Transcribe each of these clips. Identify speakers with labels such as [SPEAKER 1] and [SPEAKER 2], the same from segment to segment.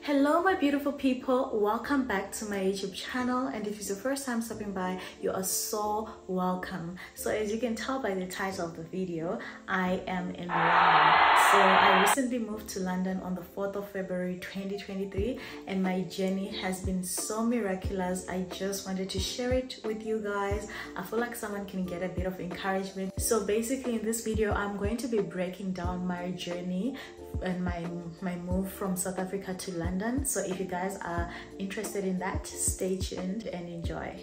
[SPEAKER 1] Hello my beautiful people, welcome back to my YouTube channel, and if it's your first time stopping by, you are so welcome. So as you can tell by the title of the video, I am in London. So I recently moved to London on the 4th of February 2023, and my journey has been so miraculous. I just wanted to share it with you guys. I feel like someone can get a bit of encouragement. So basically in this video, I'm going to be breaking down my journey and my move from South Africa to London. So if you guys are interested in that, stay tuned and enjoy.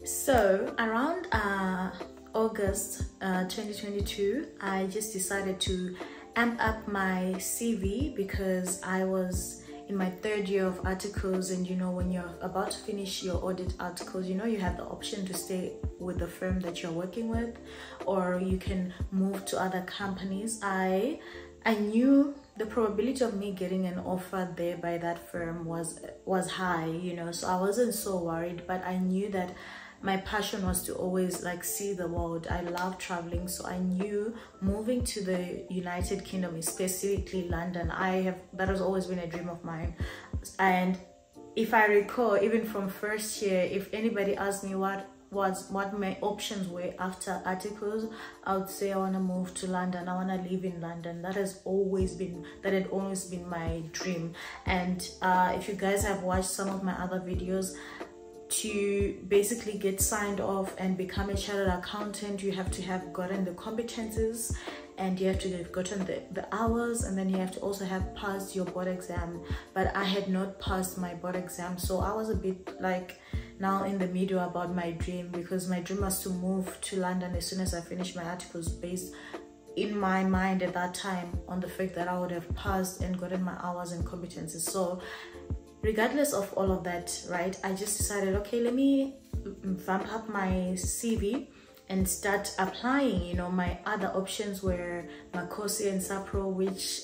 [SPEAKER 1] So around August 2022, I just decided to amp up my CV because I was in my third year of articles, and you know, when you're about to finish your audit articles, you know, you have the option to stay with the firm that you're working with, or you can move to other companies. I knew the probability of me getting an offer there by that firm was high, you know, so I wasn't so worried, but I knew that my passion was to always like see the world. I love traveling, so I knew moving to the United Kingdom, specifically London, that has always been a dream of mine. And if I recall, even from first year, if anybody asked me what my options were after articles, I would say I want to move to London. I want to live in London. That had always been my dream. And if you guys have watched some of my other videos, to basically get signed off and become a chartered accountant, you have to have gotten the competences, and you have to have gotten the hours, and then you have to also have passed your board exam. But I had not passed my board exam, so I was a bit like now in the middle about my dream, because my dream was to move to London as soon as I finished my articles, based in my mind at that time on the fact that I would have passed and gotten my hours and competences. So regardless of all of that, right, I just decided, okay, let me vamp up my CV and start applying. You know, my other options were Makosi and Sapro, which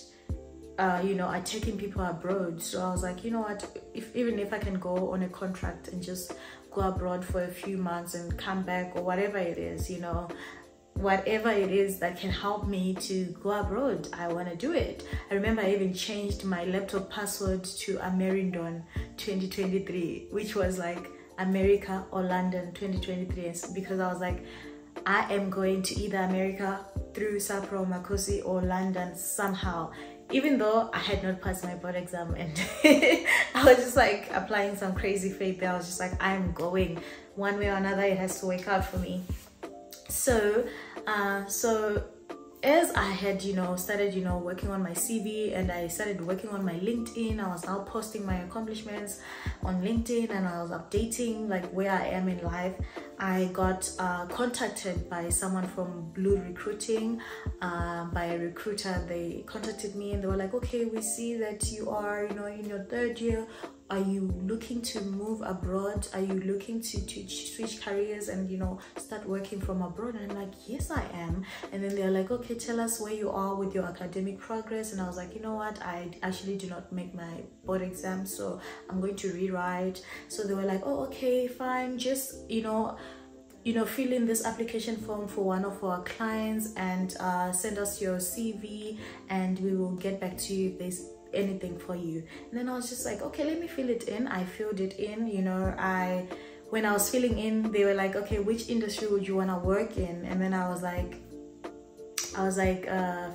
[SPEAKER 1] you know, are taking people abroad. So I was like, you know what, even if I can go on a contract and just go abroad for a few months and come back, or whatever it is, you know, whatever it is that can help me to go abroad, I want to do it. I remember I even changed my laptop password to Amerindon 2023, which was like America or London 2023, because I was like, I am going to either America through Sapro, Makosi, or London somehow, even though I had not passed my board exam. And I was just like applying some crazy faith there. I was just like, I'm going one way or another. It has to work out for me. So as I had, you know, started, you know, working on my CV, and I started working on my LinkedIn, I was now posting my accomplishments on LinkedIn, and I was updating like where I am in life. I got contacted by someone from Blue Recruiting, by a recruiter. They contacted me and they were like, okay, we see that you are, you know, in your third year. Are you looking to move abroad? Are you looking to switch careers and, you know, start working from abroad? And I'm like, yes, I am. And then they're like, okay, tell us where you are with your academic progress. And I was like, you know what, I actually do not make my board exam, so I'm going to rewrite. So they were like, oh, okay, fine, just, you know, fill in this application form for one of our clients, and send us your CV, and we will get back to you if there's anything for you. And then I was just like, okay, let me fill it in. I filled it in, you know. When I was filling in, they were like, okay, which industry would you want to work in? And then I was like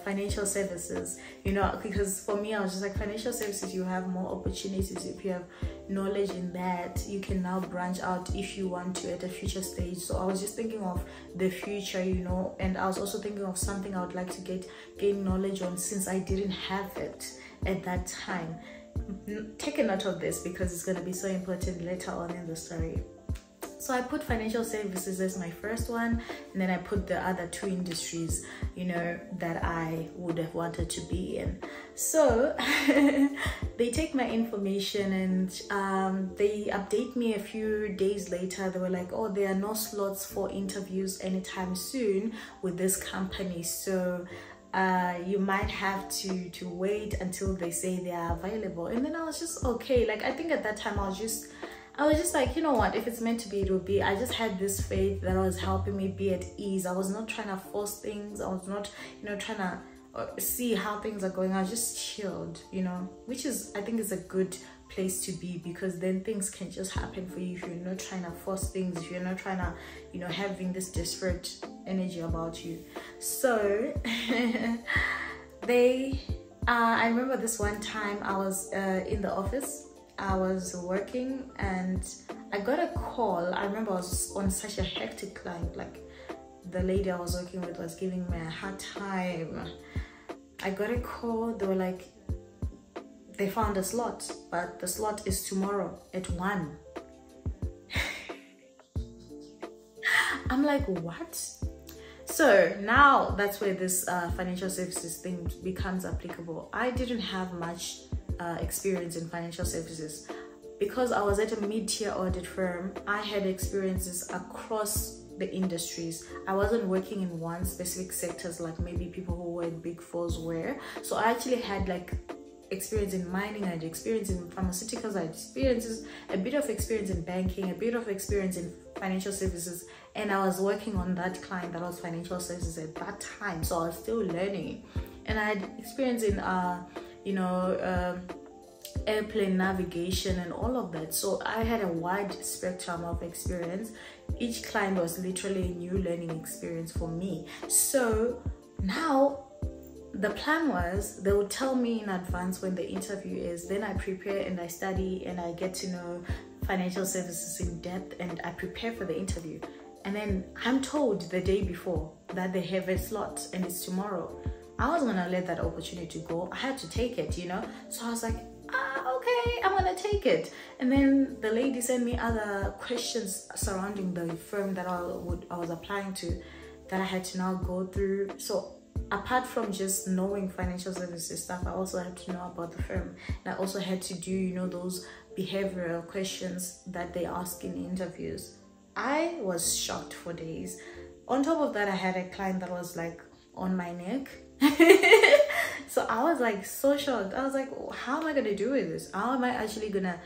[SPEAKER 1] financial services, you know, because for me, I was just like, financial services, you have more opportunities. If you have knowledge in that, you can now branch out if you want to at a future stage. So I was just thinking of the future, you know, and I was also thinking of something I would like to gain knowledge on, since I didn't have it at that time. Take a note of this because it's going to be so important later on in the story. So I put financial services as my first one, and then I put the other two industries, you know, that I would have wanted to be in. So they take my information, and they update me a few days later. They were like, oh, there are no slots for interviews anytime soon with this company, so you might have to wait until they say they are available. And then I was just okay, like I think at that time I was just like, you know what, if it's meant to be, it will be. I just had this faith that was helping me be at ease. I was not trying to force things. I was not, you know, trying to or see how things are going. I was just chilled, you know, which is, I think, is a good place to be, because then things can just happen for you if you're not trying to force things, if you're not trying to, you know, having this desperate energy about you. So I remember this one time I was in the office, I was working, and I got a call. I remember I was on such a hectic client, like the lady I was working with was giving me a hard time. I got a call, they were like, they found a slot, but the slot is tomorrow at 1. I'm like, what? So now that's where this financial services thing becomes applicable. I didn't have much experience in financial services. Because I was at a mid-tier audit firm, I had experiences across the industries. I wasn't working in one specific sectors like maybe people who were at Big Fours were. So I actually had like experience in mining, I had experience in pharmaceuticals, I had a bit of experience in banking, a bit of experience in financial services, and I was working on that client that was financial services at that time, so I was still learning. And I had experience in airplane navigation and all of that, so I had a wide spectrum of experience. Each client was literally a new learning experience for me. So now the plan was they would tell me in advance when the interview is, then I prepare and I study and I get to know financial services in depth and I prepare for the interview. And then I'm told the day before that they have a slot and it's tomorrow. I wasn't gonna let that opportunity go. I had to take it, you know. So I was like, okay, I'm gonna take it. And then the lady sent me other questions surrounding the firm that I was applying to, that I had to now go through. So apart from just knowing financial services stuff, I also had to know about the firm. And I also had to do, you know, those behavioral questions that they ask in interviews. I was shocked for days. On top of that, I had a client that was like on my neck. So I was like so shocked. I was like, how am I gonna do with this? How am I actually gonna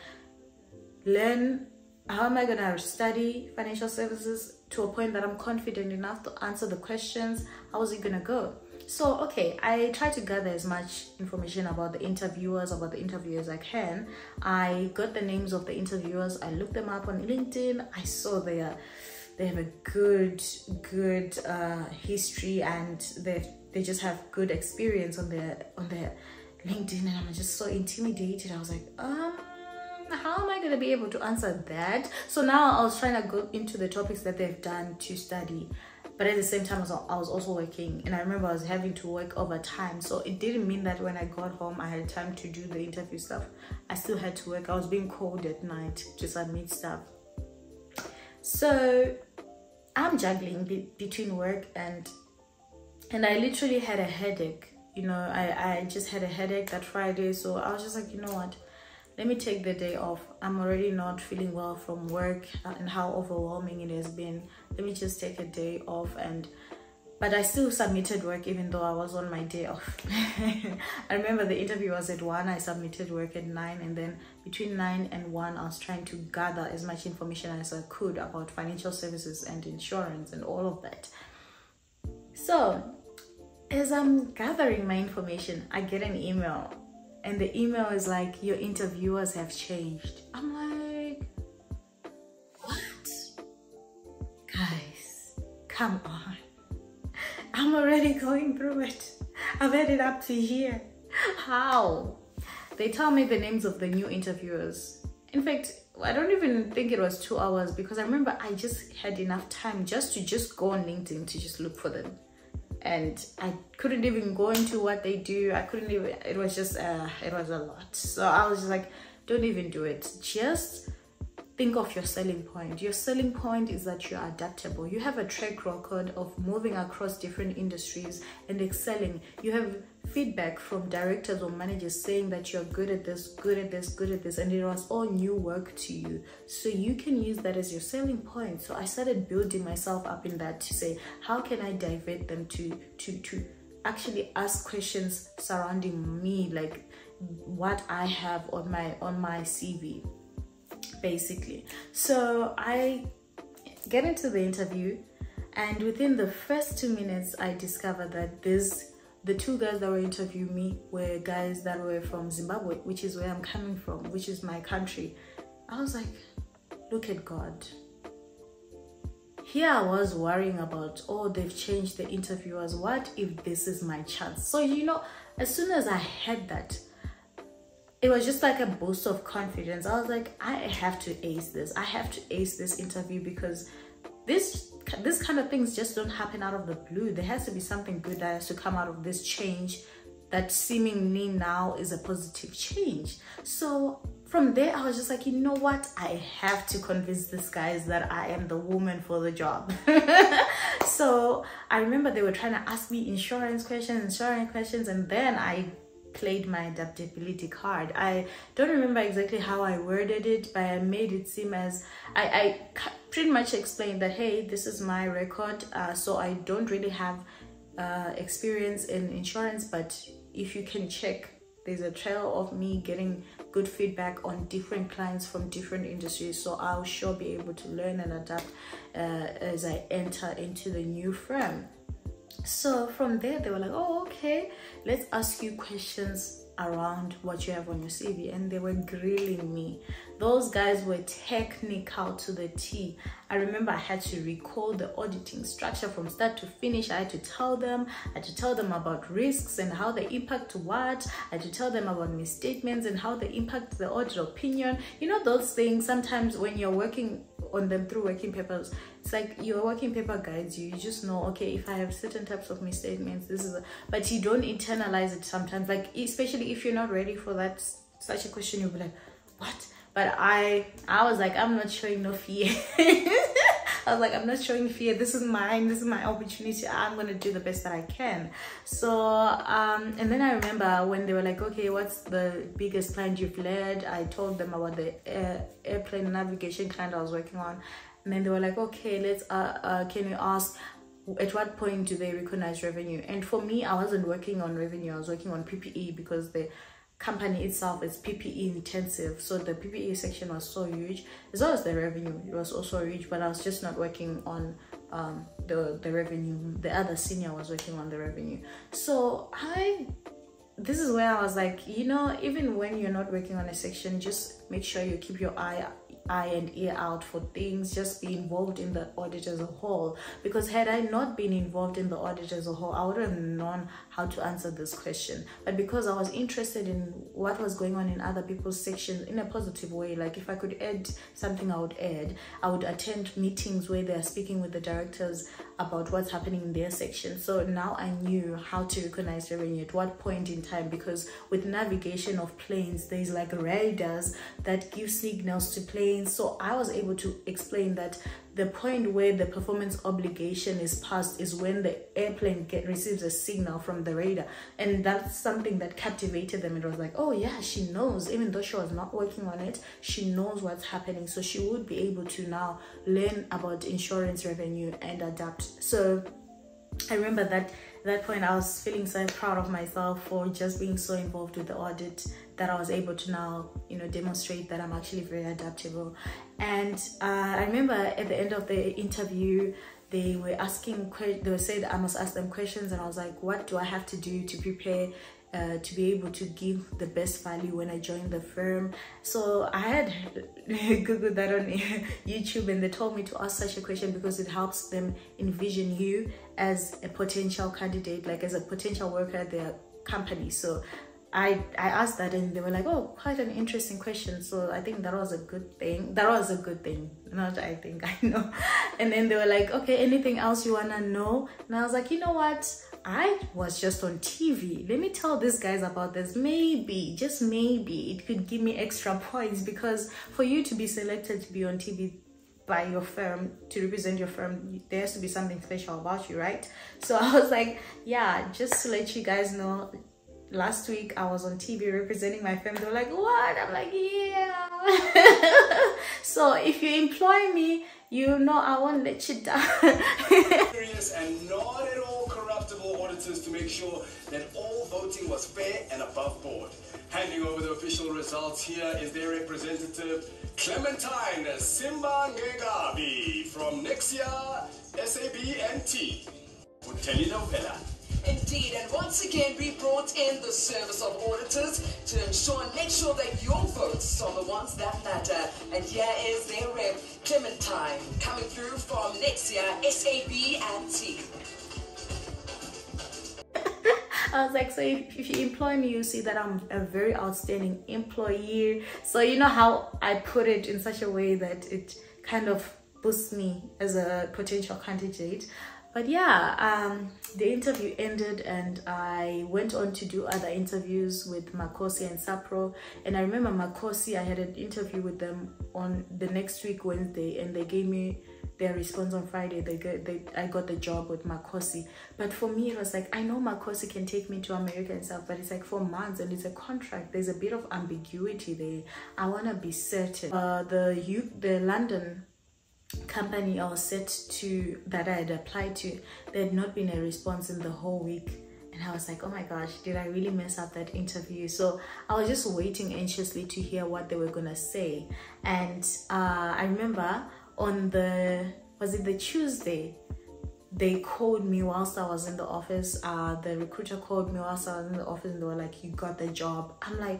[SPEAKER 1] learn? How am I gonna study financial services to a point that I'm confident enough to answer the questions? How is it gonna go? So okay, I tried to gather as much information about the interviewers, as I can. I got the names of the interviewers. I looked them up on LinkedIn. I saw they have a good history, and they just have good experience on their LinkedIn, and I'm just so intimidated. I was like, how am I going to be able to answer that? So now I was trying to go into the topics that they've done to study, but at the same time I was also working, and I remember I was having to work overtime. So it didn't mean that when I got home I had time to do the interview stuff. I still had to work. I was being called at night to submit stuff. So I'm juggling between work and I literally had a headache. You know, I just had a headache that Friday. So I was just like, you know what? Let me take the day off. I'm already not feeling well from work and how overwhelming it has been. Let me just take a day off. But I still submitted work even though I was on my day off. I remember the interview was at 1. I submitted work at 9, and then between 9 and 1 I was trying to gather as much information as I could about financial services and insurance and all of that. So as I'm gathering my information, I get an email, and the email is like, your interviewers have changed. I'm like, what? Guys, come on. I'm already going through it. I've had it up to here. How? They tell me the names of the new interviewers. In fact, I don't even think it was 2 hours, because I remember I just had enough time just to go on LinkedIn to just look for them. And I couldn't even go into what they do. I couldn't even, it was just, it was a lot. So I was just like, don't even do it. Just think of your selling point. Your selling point is that you're adaptable. You have a track record of moving across different industries and excelling. You have feedback from directors or managers saying that you're good at this, good at this, good at this, and it was all new work to you. So you can use that as your selling point. So I started building myself up in that to say, how can I divert them to actually ask questions surrounding me, like what I have on my CV. Basically. So I get into the interview, and within the first 2 minutes I discovered that these the two guys that were interviewing me were guys that were from Zimbabwe, which is where I'm coming from, which is my country. I was like, look at God. Here I was worrying about, oh, they've changed the interviewers. What if this is my chance? So, you know, as soon as I had that, it was just like a boost of confidence. I was like, I have to ace this. I have to ace this interview, because this kind of things just don't happen out of the blue. There has to be something good that has to come out of this change that seemingly now is a positive change. So from there, I was just like, you know what? I have to convince these guys that I am the woman for the job. So I remember they were trying to ask me insurance questions, and then I played my adaptability card. I don't remember exactly how I worded it, but I made it seem as I pretty much explained that, hey, this is my record, so I don't really have experience in insurance, but if you can check, there's a trail of me getting good feedback on different clients from different industries, so I'll sure be able to learn and adapt as I enter into the new firm. So from there, they were like, oh, okay, let's ask you questions around what you have on your CV. And they were grilling me. Those guys were technical to the T. I remember I had to recall the auditing structure from start to finish. I had to tell them about risks and how they impact what. I had to tell them about misstatements and how they impact the audit opinion. You know, those things, sometimes when you're working on them through working papers, it's like your working paper guides you. You just know, okay, if I have certain types of misstatements, this is but you don't internalize it sometimes. Like, especially if you're not ready for that, such a question, you'll be like, what? But I was like, I'm not showing no fear. I was like, I'm not showing fear. This is mine. This is my opportunity. I'm going to do the best that I can. So, and then I remember when they were like, okay, what's the biggest client you've led? I told them about the airplane navigation client I was working on. And then they were like, okay, let's, can you ask, at what point do they recognize revenue? And for me, I wasn't working on revenue. I was working on PPE, because the company itself is PPE intensive, so the PPE section was so huge, as well as the revenue, it was also huge, but I was just not working on the revenue. The other senior was working on the revenue. So this is where I was like, you know, even when you're not working on a section, just make sure you keep your eye and ear out for things. Just be involved in the audit as a whole, because had I not been involved in the audit as a whole, I would have known how to answer this question. But because I was interested in what was going on in other people's sections in a positive way, like if I could add something, I would add. I would attend meetings where they're speaking with the directors about what's happening in their section. So now I knew how to recognize revenue at what point in time, because with navigation of planes, there's like radars that give signals to planes. So I was able to explain that the point where the performance obligation is passed is when the airplane receives a signal from the radar. And that's something that captivated them. It was like, oh yeah, she knows, even though she was not working on it, she knows what's happening. So she would be able to now learn about insurance revenue and adapt. So I remember that at that point I was feeling so proud of myself for just being so involved with the audit, that I was able to now, you know, demonstrate that I'm actually very adaptable. And I remember at the end of the interview, they were asking, they were saying I must ask them questions, and I was like, what do I have to do to prepare to be able to give the best value when I join the firm? So I had googled that on YouTube, and they told me to ask such a question because it helps them envision you as a potential candidate, like as a potential worker at their company. So I asked that, and they were like, oh, quite an interesting question. So I think that was a good thing. That was a good thing. Not I think, I know. And then they were like, okay, anything else you want to know? And I was like, you know what? I was just on TV. Let me tell these guys about this. Maybe, just maybe, it could give me extra points, because for you to be selected to be on TV by your firm, to represent your firm, there has to be something special about you, right? So I was like, yeah, just to let you guys know, last week I was on TV representing my firm. They were like, what? I'm like, yeah. So if you employ me, you know I won't let you down.
[SPEAKER 2] Serious and not at all corruptible auditors to make sure that all voting was fair and above board. Handing over the official results, here is their representative, Clementine Simba Ngegabi from Nexia SAB&T.
[SPEAKER 3] Indeed, and once again we brought in the service of auditors to ensure and make sure that your votes are the ones that matter. And here is their rep, Clementine, coming through from Nexia, SAB and T.
[SPEAKER 1] I was like, so if you employ me, you see that I'm a very outstanding employee. So you know how I put it in such a way that it kind of boosts me as a potential candidate. But yeah, the interview ended and I went on to do other interviews with Makosi and Sapro. And I remember Makosi, I had an interview with them on the next week, Wednesday, and they gave me their response on Friday. I got the job with Makosi. But for me, it was like, I know Makosi can take me to America and stuff, but it's like 4 months and it's a contract. There's a bit of ambiguity there. I want to be certain. The London company I was set to, that I had applied to, there had not been a response in the whole week. And I was like, oh my gosh, did I really mess up that interview? So I was just waiting anxiously to hear what they were gonna say. And I remember on was it the Tuesday, they called me whilst I was in the office. The recruiter called me whilst I was in the office and they were like, you got the job. I'm like,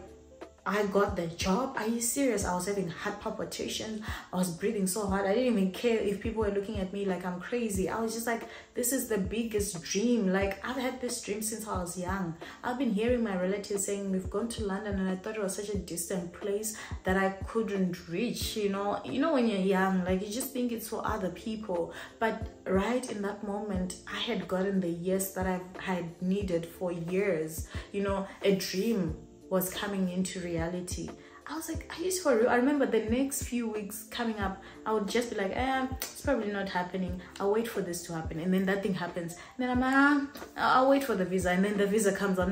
[SPEAKER 1] I got the job? Are you serious? I was having heart palpitations. I was breathing so hard. I didn't even care if people were looking at me like I'm crazy. I was just like, this is the biggest dream. Like, I've had this dream since I was young. I've been hearing my relatives saying we've gone to London, and I thought it was such a distant place that I couldn't reach. You know when you're young, like you just think it's for other people. But right in that moment, I had gotten the yes that I had needed for years. You know, a dream was coming into reality. I was like, are you for real? I remember the next few weeks coming up, I would just be like, it's probably not happening. I'll wait for this to happen. And then that thing happens. And then I'm like, I'll wait for the visa. And then the visa comes on.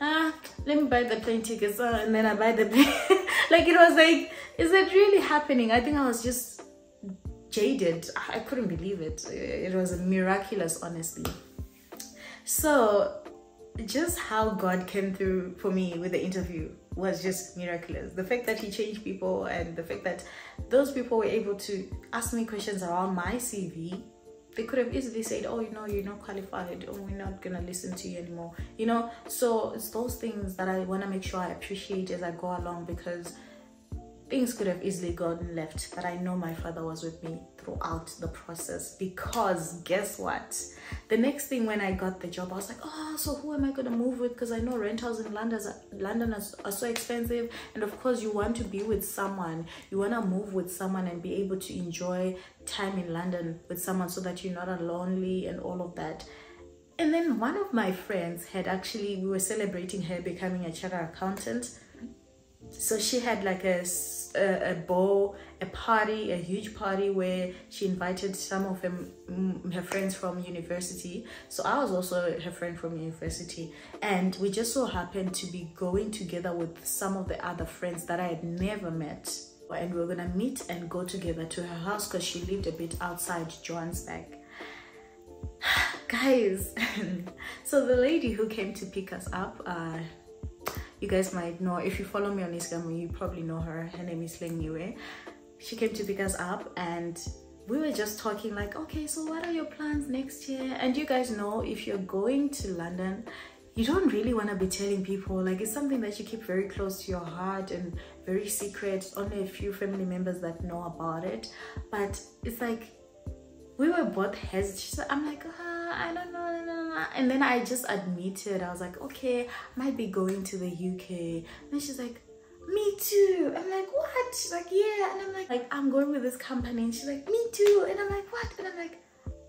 [SPEAKER 1] Let me buy the plane tickets. And then I buy the plane. Like, it was like, is it really happening? I think I was just jaded. I couldn't believe it. It was miraculous, honestly. So just how God came through for me with the interview was just miraculous. The fact that he changed people, and the fact that those people were able to ask me questions around my CV. They could have easily said, oh, you're not qualified, or we're not gonna listen to you anymore, so it's those things that I want to make sure I appreciate as I go along, because things could have easily gone left, but I know my Father was with me throughout the process. Because guess what? The next thing, when I got the job, I was like, oh, so who am I going to move with? Because I know rentals in London are so expensive. And of course, you want to be with someone. You want to move with someone and be able to enjoy time in London with someone, so that you're not lonely and all of that. And then one of my friends we were celebrating her becoming a chartered accountant. So she had like a huge party where she invited some of her friends from university. So I was also her friend from university, and we just so happened to be going together with some of the other friends that I had never met. And we were gonna meet and go together to her house, because she lived a bit outside Johannesburg. Guys, so the lady who came to pick us up, you guys might know, if you follow me on Instagram, you probably know her. Her name is Lengiwe. She came to pick us up, and we were just talking like, okay, so what are your plans next year? And you guys know, if you're going to London, you don't really want to be telling people. Like, it's something that you keep very close to your heart and very secret. Only a few family members that know about it. But it's like, we were both hesitant. I'm like, I don't know. And then I just admitted, I was like, okay, I might be going to the UK. And then she's like, me too. I'm like, what? She's like, yeah. And I'm like, I'm going with this company. And she's like, me too. And I'm like, what? And I'm like,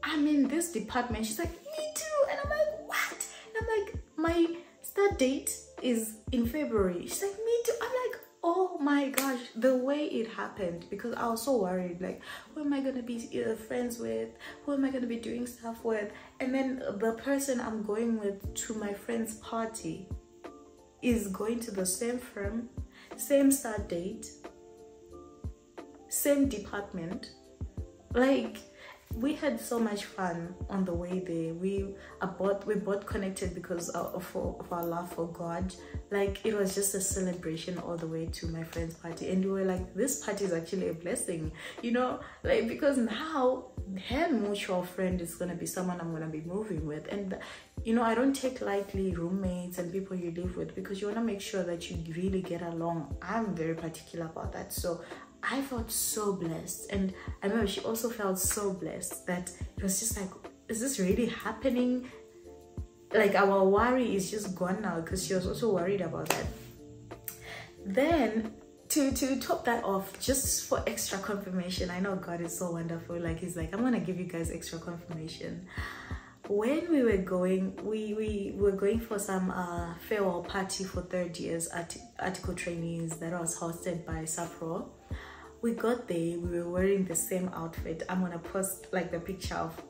[SPEAKER 1] I'm in this department. She's like, me too. And I'm like, what? And I'm like, my start date is in February. She's like, me too. I'm like, oh my gosh, the way it happened, because I was so worried, like, who am I going to be friends with? Who am I going to be doing stuff with? And then the person I'm going with to my friend's party is going to the same firm, same start date, same department. Like, we had so much fun on the way there. We both connected because of our love for God. Like, it was just a celebration all the way to my friend's party, and we were like, this party is actually a blessing, you know, like, because now her mutual friend is gonna be someone I'm gonna be moving with. And you know, I don't take lightly roommates and people you live with, because you want to make sure that you really get along. I'm very particular about that. So I felt so blessed, and I remember she also felt so blessed that it was just like, is this really happening? Like, our worry is just gone now, because she was also worried about that. Then to top that off, just for extra confirmation, I know God is so wonderful. Like, he's like, I'm gonna give you guys extra confirmation. When we were going, we were going for some farewell party for third years article trainees that was hosted by Sapro. We got there, we were wearing the same outfit. I'm gonna post like the picture of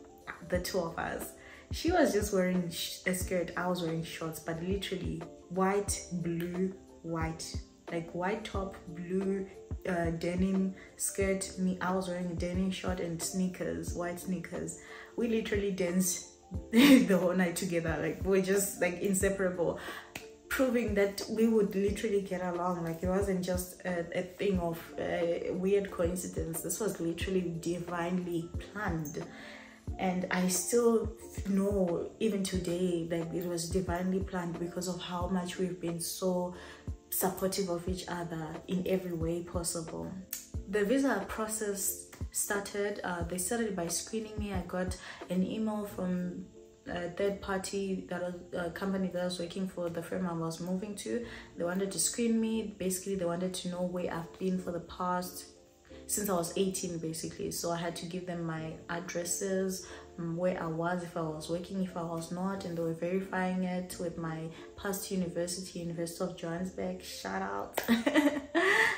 [SPEAKER 1] the two of us. She was just wearing a skirt, I was wearing shorts, but literally white, blue, white, like white top, blue denim skirt. Me, I was wearing a denim short and sneakers, white sneakers. We literally danced the whole night together. Like, we're just like inseparable, proving that we would literally get along. Like, it wasn't just a thing of weird coincidence. This was literally divinely planned. And I still know, even today, that it was divinely planned because of how much we've been so supportive of each other in every way possible. The visa process started. They started by screening me. I got an email from a third party, that was a company that I was working for, the firm I was moving to. They wanted to screen me. Basically, they wanted to know where I've been for the past, since I was 18 basically. So I had to give them my addresses, where I was, if I was working, if I was not, and they were verifying it with my past University of Johannesburg, shout out.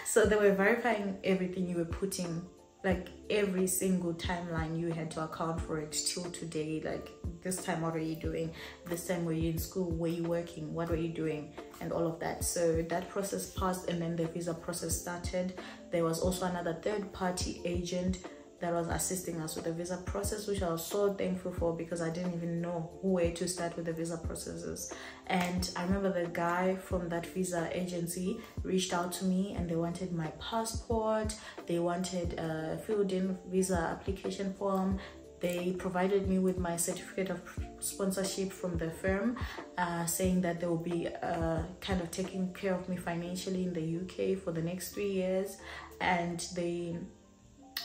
[SPEAKER 1] So they were verifying everything you were putting, like every single timeline you had to account for it till today. Like, this time, what are you doing? This time, were you in school? Were you working? What were you doing? And all of that. So that process passed, and then the visa process started. There was also another third party agent that was assisting us with the visa process, which I was so thankful for, because I didn't even know where to start with the visa processes. And I remember the guy from that visa agency reached out to me, and they wanted my passport, they wanted a filled in visa application form. They provided me with my certificate of sponsorship from the firm, saying that they will be kind of taking care of me financially in the UK for the next 3 years. And they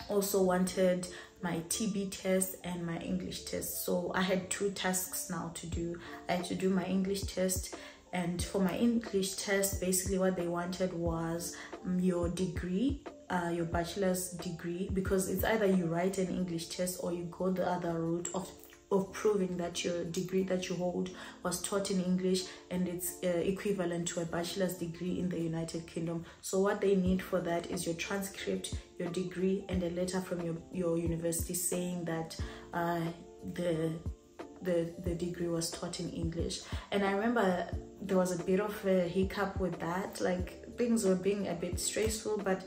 [SPEAKER 1] also wanted my TB test and my English test. So I had 2 tasks now to do. I had to do my English test, and for my English test, basically what they wanted was your degree, your bachelor's degree, because it's either you write an English test or you go the other route of proving that your degree that you hold was taught in English and it's equivalent to a bachelor's degree in the United Kingdom. So what they need for that is your transcript, your degree, and a letter from your university saying that the degree was taught in English. And I remember there was a bit of a hiccup with that. Like, things were being a bit stressful, but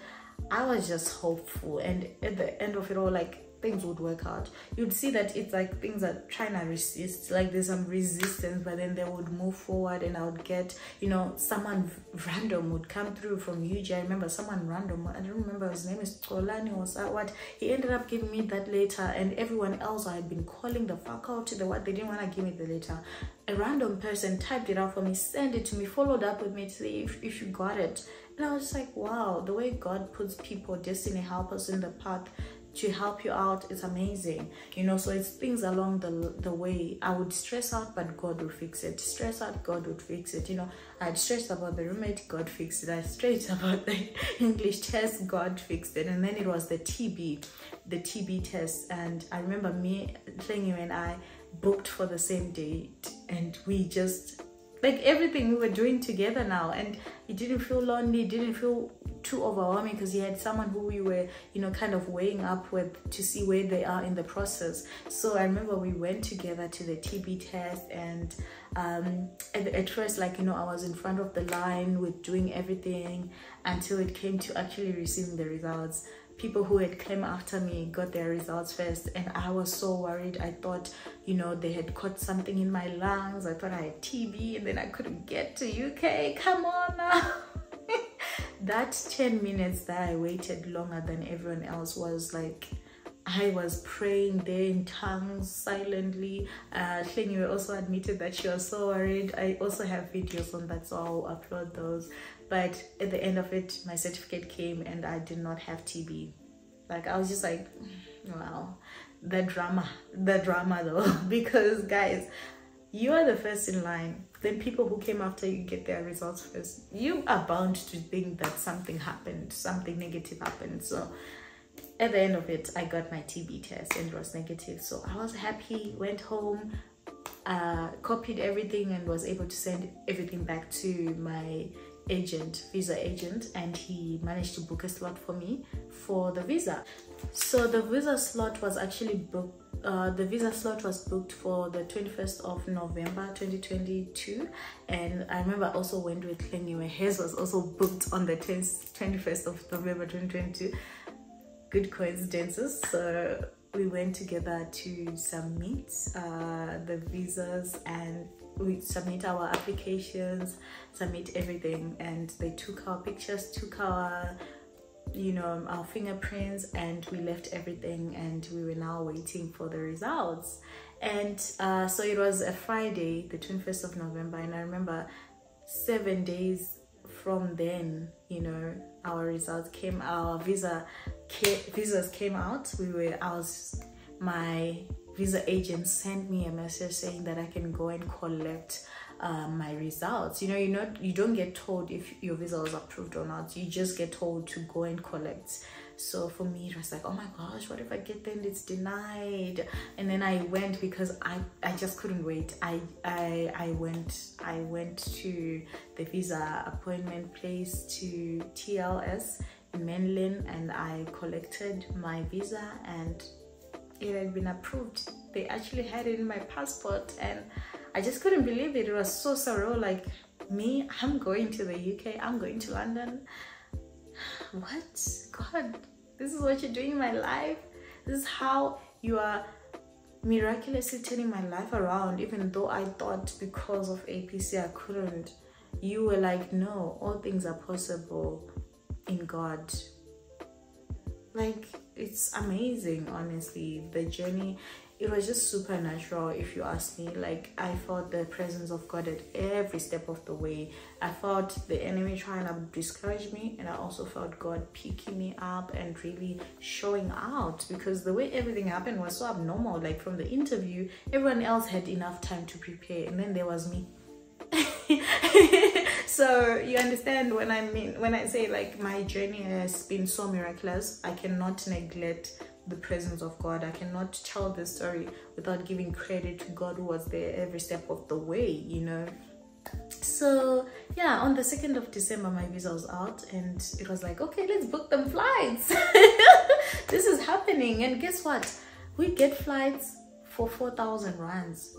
[SPEAKER 1] I was just hopeful, and at the end of it all, like, things would work out. You'd see that it's like things are trying to resist, like there's some resistance, but then they would move forward, and I would get, you know, someone random would come through from UG. I remember someone random, I don't remember his name is Kolani or what. He ended up giving me that letter, and everyone else I had been calling the fuck out to they didn't want to give me the letter. A random person typed it out for me, sent it to me, followed up with me to say if you got it. And I was just like, wow, the way God puts people, destiny helpers in the path to help you out, it's amazing, you know. So it's things along the way. I would stress out, but God would fix it. Stress out, God would fix it, you know. I'd stressed about the roommate, God fixed it. I stressed about the English test, God fixed it. And then it was the TB test, and I remember me, Heyy and I booked for the same date, and we just, like, everything we were doing together now, and it didn't feel lonely, it didn't feel too overwhelming, because he had someone who we were, you know, kind of weighing up with to see where they are in the process. So I remember we went together to the TB test, and at first, like, you know, I was in front of the line with doing everything until it came to actually receiving the results. people who had come after me got their results first, and I was so worried. I thought, you know, they had caught something in my lungs. I thought I had TB, and then I couldn't get to UK. Come on now. That 10 minutes that I waited longer than everyone else was like, I was praying there in tongues silently. Heyy also admitted that she was so worried. I also have videos on that, so I'll upload those. But at the end of it, my certificate came and I did not have TB. Like, I was just like, wow, the drama though. Because guys, you are the first in line. Then people who came after you get their results first. You are bound to think that something happened, something negative happened. So at the end of it, I got my TB test and it was negative. So I was happy, went home, copied everything and was able to send everything back to my visa agent, and he managed to book a slot for me for the visa. So the visa slot was actually booked. The visa slot was booked for the 21st of November 2022, and I remember I also went with Heyy. Hers was also booked on the 21st of November 2022. Good coincidences. So we went together to submit the visas, and we submit our applications, submit everything, and they took our pictures, took our, you know, our fingerprints, and we left everything, and we were now waiting for the results. And so it was a Friday, the 21st of November, and I remember 7 days from then, you know, our results came, our visas came out. My visa agent sent me a message saying that I can go and collect my results. You know, you don't get told if your visa was approved or not. You just get told to go and collect. So for me, it was like, oh my gosh, what if I get there and it's denied? And then I went because I just couldn't wait. I went to the visa appointment place to TLS in Mainland, and I collected my visa, and it had been approved. They actually had it in my passport, and I just couldn't believe it. It was so surreal. Like, me, I'm going to the UK, I'm going to London. What? God, this is what you're doing in my life? This is how you are miraculously turning my life around, even though I thought because of APC I couldn't. You were like, no, all things are possible in God. Like, it's amazing, honestly. The journey, it was just supernatural, if you ask me. Like, I felt the presence of God at every step of the way. I felt the enemy trying to discourage me, and I also felt God picking me up and really showing out, because the way everything happened was so abnormal. Like, from the interview, everyone else had enough time to prepare, and then there was me. So you understand when I say, like, my journey has been so miraculous. I cannot neglect the presence of God. I cannot tell this story without giving credit to God, who was there every step of the way, you know. So yeah, on the 2nd of December my visa was out, and it was like, okay, let's book them flights. This is happening. And guess what, we get flights for 4,000 rands,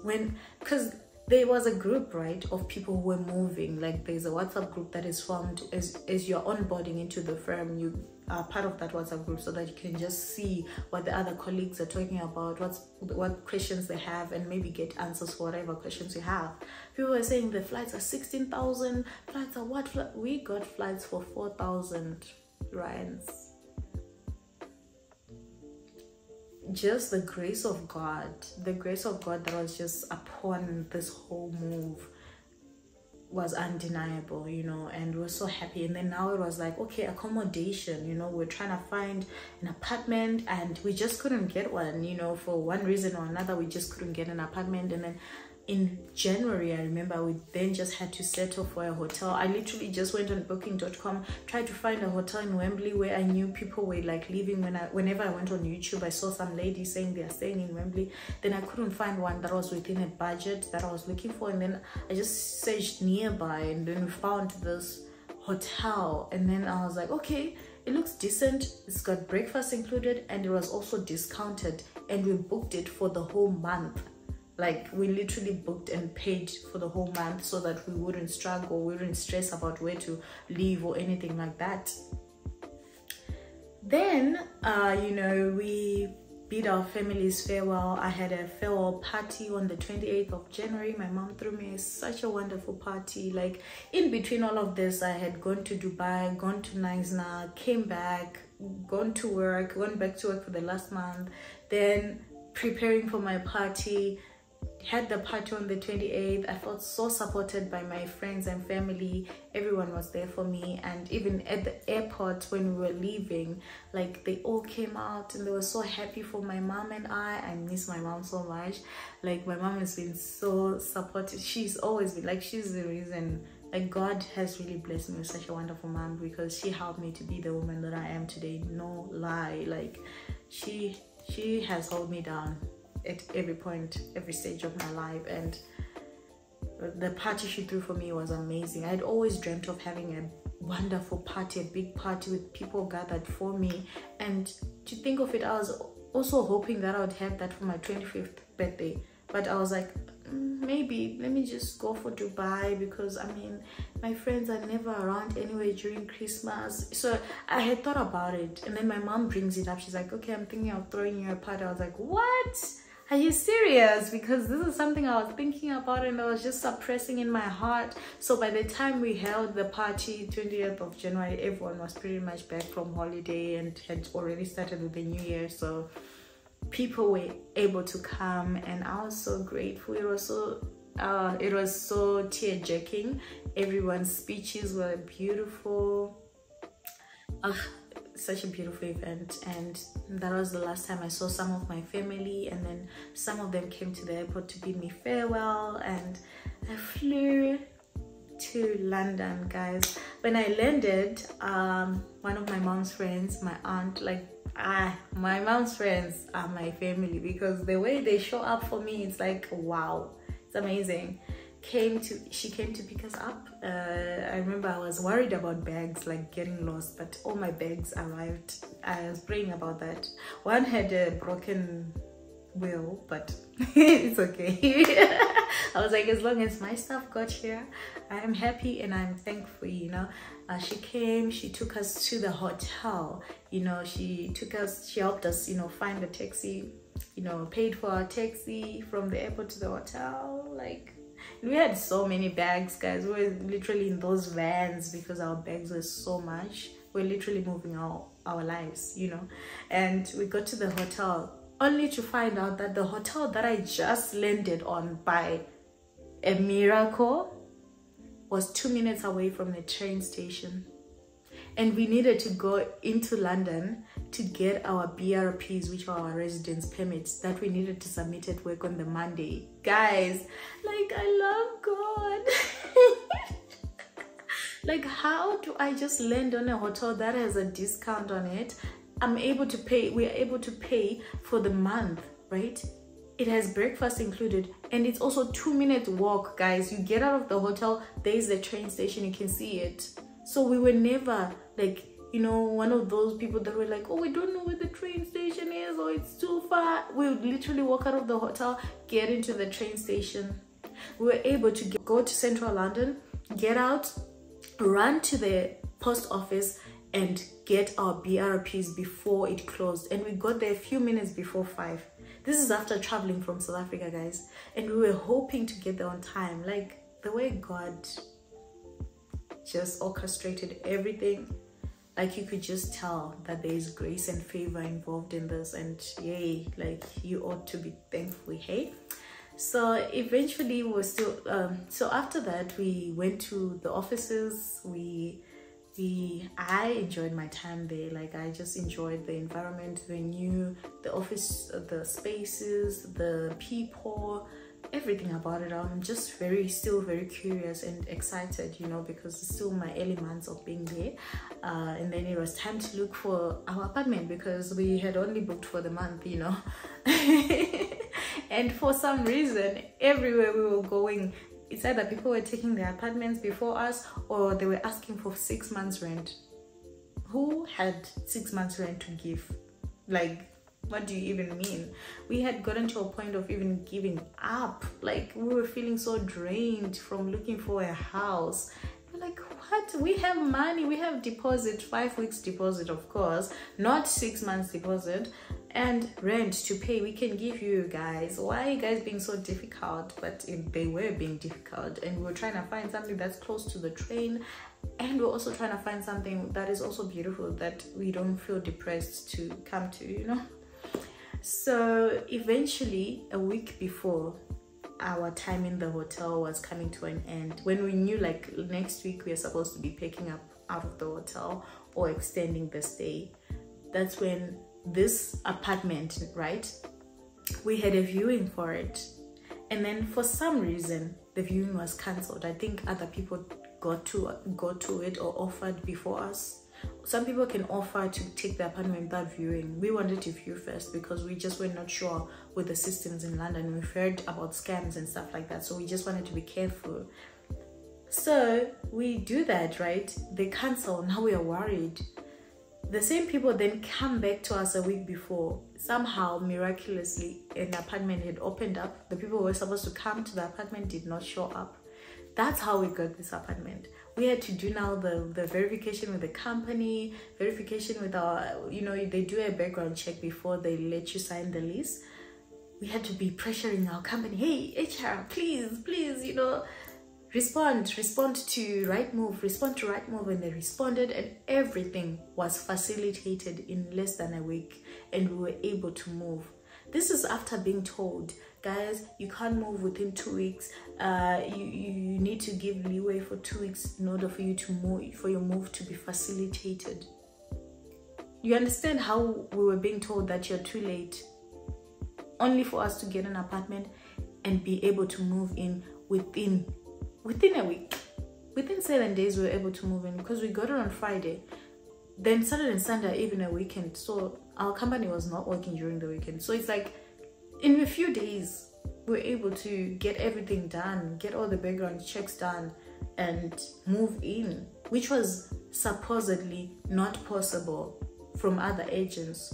[SPEAKER 1] because there was a group, right, of people who were moving. Like, there's a WhatsApp group that is formed as you're onboarding into the firm. You are part of that WhatsApp group so that you can just see what the other colleagues are talking about, what questions they have, and maybe get answers for whatever questions you have. People were saying the flights are 16,000, flights are what? We got flights for 4,000 rands. Just the grace of God that was just upon this whole move was undeniable, you know. And we're so happy. And then now it was like, okay, accommodation, you know, we're trying to find an apartment, and we just couldn't get one, you know, for one reason or another. We just couldn't get an apartment. And then in January, I remember we then just had to settle for a hotel. I literally just went on booking.com, tried to find a hotel in Wembley where I knew people were like living. Whenever I went on YouTube, I saw some ladies saying they are staying in Wembley. Then I couldn't find one that was within a budget that I was looking for, and then I just searched nearby, and then we found this hotel. And then I was like, okay, it looks decent, it's got breakfast included, and it was also discounted, and we booked it for the whole month. Like, we literally booked and paid for the whole month so that we wouldn't struggle, we wouldn't stress about where to live or anything like that. Then you know, we bid our families farewell. I had a farewell party on the 28th of January. My mom threw me such a wonderful party. Like, in between all of this, I had gone to Dubai, gone to Naisna, came back, gone to work, went back to work for the last month, then preparing for my party. Had the party on the 28th. I felt so supported by my friends and family. Everyone was there for me, and even at the airport when we were leaving, like, they all came out and they were so happy for my mom and I miss my mom so much. Like, my mom has been so supportive. She's always been like, she's the reason, like, God has really blessed me with such a wonderful mom, because she helped me to be the woman that I am today. No lie. Like, she has held me down at every point, every stage of my life, and the party she threw for me was amazing. I'd always dreamt of having a wonderful party, a big party with people gathered for me, and to think of it, I was also hoping that I would have that for my 25th birthday, but I was like, maybe let me just go for Dubai, because I mean, my friends are never around anyway during Christmas. So I had thought about it, and then my mom brings it up. She's like, okay, I'm thinking of throwing you a party. I was like, what? Are you serious? Because this is something I was thinking about and I was just suppressing in my heart. So by the time we held the party, 20th of January, everyone was pretty much back from holiday and had already started with the new year. So people were able to come, and I was so grateful. It was so tear-jerking. Everyone's speeches were beautiful. Such a beautiful event, and that was the last time I saw some of my family, and then some of them came to the airport to bid me farewell, and I flew to London, guys. When I landed, one of my mom's friends, my aunt, like, my mom's friends are my family, because the way they show up for me, it's like, wow, it's amazing. She came to pick us up. I remember I was worried about bags, like getting lost, but all my bags arrived. I was praying about that. One had a broken wheel, but it's okay. I was like, as long as my stuff got here, I am happy and I'm thankful, you know. She came, she took us to the hotel, you know. She helped us, you know, find a taxi, you know, paid for our taxi from the airport to the hotel. Like, we had so many bags, guys. We were literally in those vans because our bags were so much. We're literally moving our lives, you know. And we got to the hotel only to find out that the hotel that I just landed on by a miracle was 2 minutes away from the train station. And we needed to go into London to get our BRPs, which are our residence permits, that we needed to submit at work on the Monday. Guys, like, I love God. Like, how do I just land on a hotel that has a discount on it? We're able to pay for the month, right? It has breakfast included, and it's also 2 minute walk, guys. You get out of the hotel, there's the train station, you can see it. So we were never, like, you know, one of those people that were like, oh, we don't know where the train station is, or it's too far. We would literally walk out of the hotel, get into the train station. We were able to go to central London, get out, run to the post office and get our BRPs before it closed. And we got there a few minutes before 5. This is after traveling from South Africa, guys. And we were hoping to get there on time. Like, the way God just orchestrated everything, like, you could just tell that there is grace and favor involved in this. And yay, like, you ought to be thankful. Hey, so eventually we're still so after that we went to the offices. I enjoyed my time there. Like, I just enjoyed the environment, the office, the spaces, the people, everything about it. I'm just still very curious and excited, you know, because it's still my early months of being there. And then it was time to look for our apartment, because we had only booked for the month, you know. And for some reason, everywhere we were going, it's either people were taking their apartments before us, or they were asking for 6 months rent. Who had 6 months rent to give? Like, what do you even mean? We had gotten to a point of even giving up. Like, we were feeling so drained from looking for a house. We're like, what? We have money, we have deposit, 5 weeks deposit, of course, not 6 months deposit, and rent to pay. We can give you guys. Why are you guys being so difficult? But they were being difficult, and we were trying to find something that's close to the train, and we're also trying to find something that is also beautiful, that we don't feel depressed to come to, you know. So eventually, a week before our time in the hotel was coming to an end, when we knew like next week we are supposed to be picking up out of the hotel or extending the stay, that's when this apartment, right, we had a viewing for it, and then for some reason the viewing was cancelled. I think other people got to it or offered before us. Some people can offer to take the apartment without viewing. We wanted to view first because we just were not sure with the systems in London. We've heard about scams and stuff like that, so we just wanted to be careful. So we do that, right? They cancel. Now we are worried. The same people then come back to us a week before. Somehow, miraculously, an apartment had opened up. The people who were supposed to come to the apartment did not show up. That's how we got this apartment. We had to do now the verification with the company, verification with our, you know, they do a background check before they let you sign the lease. We had to be pressuring our company, hey, HR, please, you know, respond to Rightmove, and they responded, and everything was facilitated in less than a week, and we were able to move. This is after being told, guys, you can't move within 2 weeks. You need to give leeway for 2 weeks in order for you to move, for your move to be facilitated. You understand how we were being told that you're too late, only for us to get an apartment and be able to move in within a week. Within 7 days, we were able to move in because we got it on Friday. Then Saturday and Sunday are even a weekend, so our company was not working during the weekend. So it's like in a few days we're able to get everything done, get all the background checks done, and move in, which was supposedly not possible from other agents,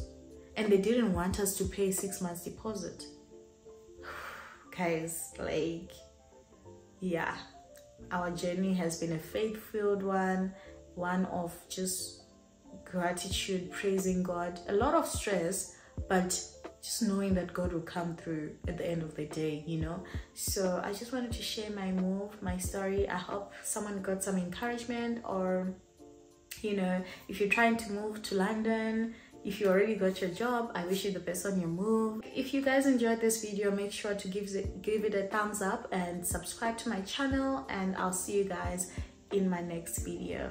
[SPEAKER 1] and they didn't want us to pay 6 months deposit. Guys, like, yeah, our journey has been a faith-filled one of just gratitude, praising God, a lot of stress, but just knowing that God will come through at the end of the day, you know. So I just wanted to share my move, my story. I hope someone got some encouragement, or, you know, if you're trying to move to London, if you already got your job, I wish you the best on your move. If you guys enjoyed this video, make sure to give it a thumbs up and subscribe to my channel, and I'll see you guys in my next video.